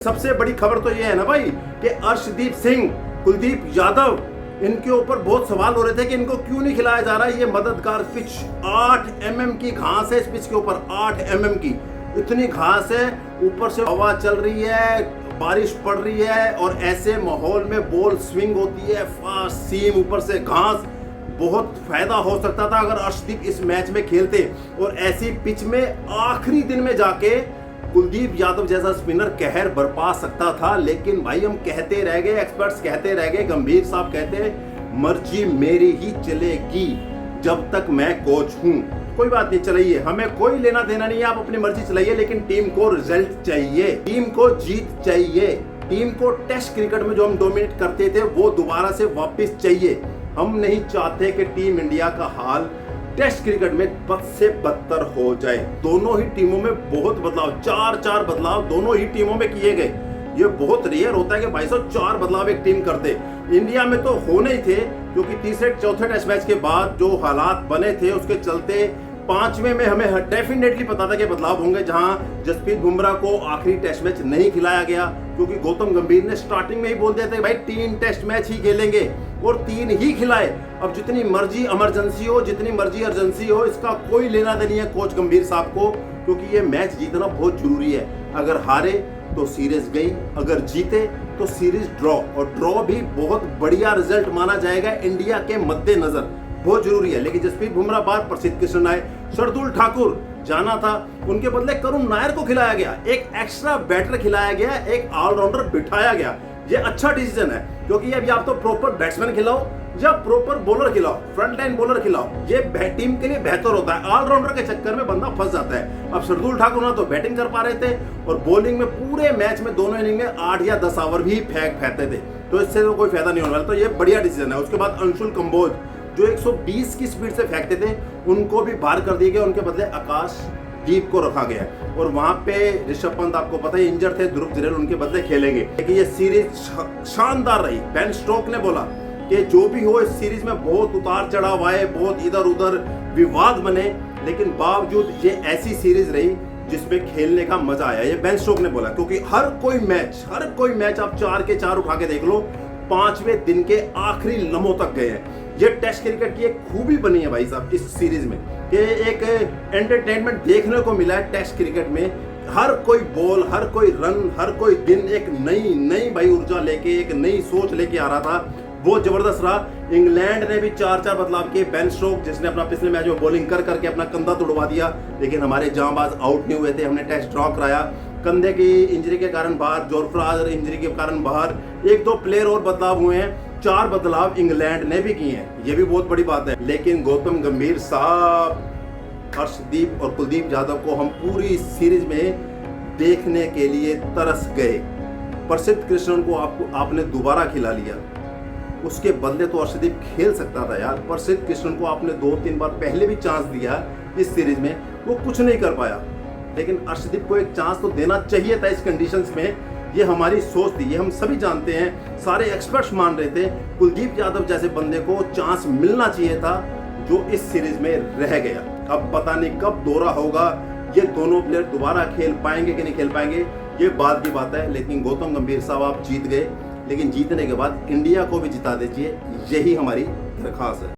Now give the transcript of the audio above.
सबसे बड़ी खबर तो ये है ना भाई कि अर्शदीप सिंह, कुलदीप यादव, इनके ऊपर बहुत सवाल हो रहे थे कि इनको क्यों नहीं खिलाया जा रहा। ये मददगार पिच 8 mm की घास है, इस पिच के ऊपर 8 mm की इतनी घास है, ऊपर से हवा चल रही है, बारिश पड़ रही है और ऐसे माहौल में बॉल स्विंग होती है, फास्ट सीम, ऊपर से घास। बहुत फायदा हो सकता था अगर अर्शदीप इस मैच में खेलते और ऐसी पिच में आखिरी दिन में जाके कुलदीप यादव जैसा स्पिनर कहर बरपा सकता था। लेकिन भाई हम कहते रह गए, एक्सपर्ट्स कहते रह गए, गंभीर साहब कहते मर्जी मेरी ही चलेगी जब तक मैं कोच हूं। कोई बात नहीं, चलाइए, हमें कोई लेना देना नहीं है, आप अपनी मर्जी चलाइए, लेकिन टीम को रिजल्ट चाहिए, टीम को जीत चाहिए, टीम को टेस्ट क्रिकेट में जो हम डोमिनेट करते थे वो दोबारा से वापस चाहिए। हम नहीं चाहते कि टीम इंडिया का हाल टेस्ट क्रिकेट में बद से बदतर हो जाए। दोनों ही टीमों में बहुत बदलाव, चार बदलाव दोनों ही टीमों में किए गए। ये बहुत रेयर होता है कि भाई साहब 4 बदलाव एक टीम कर दे। इंडिया में तो होने ही थे, क्योंकि तीसरे चौथे टेस्ट मैच के बाद जो हालात बने थे उसके चलते 5वें में हमें डेफिनेटली पता था कि बदलाव होंगे। जहां जसप्रीत बुमराह को आखिरी टेस्ट मैच नहीं खिलाया गया, क्योंकि गौतम गंभीर ने स्टार्टिंग में ही बोल दिया था भाई 3 टेस्ट मैच ही खेलेंगे, और 3 ही खिलाए। अब जितनी मर्जी इमरजेंसी हो, जितनी मर्जी अर्जेंसी हो, इसका कोई लेना देनी है कोच गंभीर साहब को, क्योंकि ये मैच जीतना बहुत जरूरी है। अगर हारे तो सीरीज गई, अगर जीते तो सीरीज ड्रॉ, और ड्रॉ भी बहुत बढ़िया रिजल्ट माना जाएगा इंडिया के मद्देनजर, बहुत जरूरी है। लेकिन जसप्रीत बुमराह बाद प्रसिद्ध कृष्ण आए, शार्दुल ठाकुर जाना था, उनके बदले करुण नायर को खिलाया गया, एक एक्स्ट्रा बैटर खिलाया गया, एक ऑलराउंडर बिठाया गया। ये अच्छा डिसीजन है, क्योंकि अब या तो प्रॉपर बैट्समैन खिलाओ या प्रॉपर बॉलर खिलाओ, फ्रंट लाइन बॉलर खिलाओ, ये टीम के लिए बेहतर होता है। ऑलराउंडर के चक्कर में बंदा फंस जाता है। अब शार्दुल ठाकुर ना तो बैटिंग कर पा रहे थे और बॉलिंग में पूरे मैच में दोनों इनिंग में 8 या 10 ओवर भी फेंकते थे, तो इससे तो कोई फायदा नहीं होने वाला। तो ये बढ़िया डिसीजन है। उसके बाद अंशुल कंबोज जो 120 की स्पीड से फेंकते थे, उनको भी बाहर कर दिए गए, उनके बदले आकाशदीप को रखा गया। और वहां पे ऋषभ पंत आपको पता है इंजर्ड थे, ध्रुव जरेल उनके बदले खेलेंगे। लेकिन ये सीरीज शानदार रही। बेन स्टोक ने बोला कि जो भी हो इस सीरीज में बहुत उतार चढ़ाव आए, बहुत इधर उधर विवाद बने, लेकिन बावजूद ये ऐसी सीरीज रही जिसमें खेलने का मजा आया। ये बेन स्टोक ने बोला, क्योंकि हर कोई मैच आप 4 के 4 उठा के देख लो, 5वें दिन के आखिरी लम्हों तक गए हैं। ये टेस्ट क्रिकेट की एक खूबी बनी है भाई साहब इस सीरीज में, कि एक एंटरटेनमेंट देखने को मिला है टेस्ट क्रिकेट में। हर कोई बॉल, हर कोई रन, हर कोई दिन एक नई भाई ऊर्जा लेके, एक नई सोच लेके आ रहा था। बहुत जबरदस्त रहा। इंग्लैंड ने भी 4 बदलाव किए। बेन स्टोक जिसने अपना पिछले मैच में बॉलिंग करके अपना कंधा तोड़वा दिया, लेकिन हमारे जांबाज आउट नहीं हुए थे। हमने टेस्ट ड्रॉ कराया। कंधे की इंजरी के कारण बाहर, जोरफ्राज इंजरी के कारण बाहर, 1-2 प्लेयर और बदलाव हुए हैं। 4 बदलाव इंग्लैंड ने भी किए हैं, ये भी बहुत बड़ी बात है। लेकिन गौतम गंभीर साहब, अर्शदीप और कुलदीप यादव को हम पूरी सीरीज में देखने के लिए तरस गए। प्रसिद्ध कृष्ण को आपने दोबारा खिला लिया, उसके बदले तो अर्शदीप खेल सकता था यार। प्रसिद्ध कृष्ण को आपने 2-3 बार पहले भी चांस दिया इस सीरीज में, वो कुछ नहीं कर पाया। लेकिन अर्शदीप को एक चांस तो देना चाहिए था इस कंडीशंस में। ये हमारी सोच थी, ये हम सभी जानते हैं, सारे एक्सपर्ट्स मान रहे थे कुलदीप यादव जैसे बंदे को चांस मिलना चाहिए था, जो इस सीरीज में रह गया। अब पता नहीं कब दौरा होगा, ये दोनों प्लेयर दोबारा खेल पाएंगे कि नहीं खेल पाएंगे, ये बात की बात है। लेकिन गौतम गंभीर साहब आप जीत गए, लेकिन जीतने के बाद इंडिया को भी जिता दीजिए, यही हमारी दरख्वास्त है।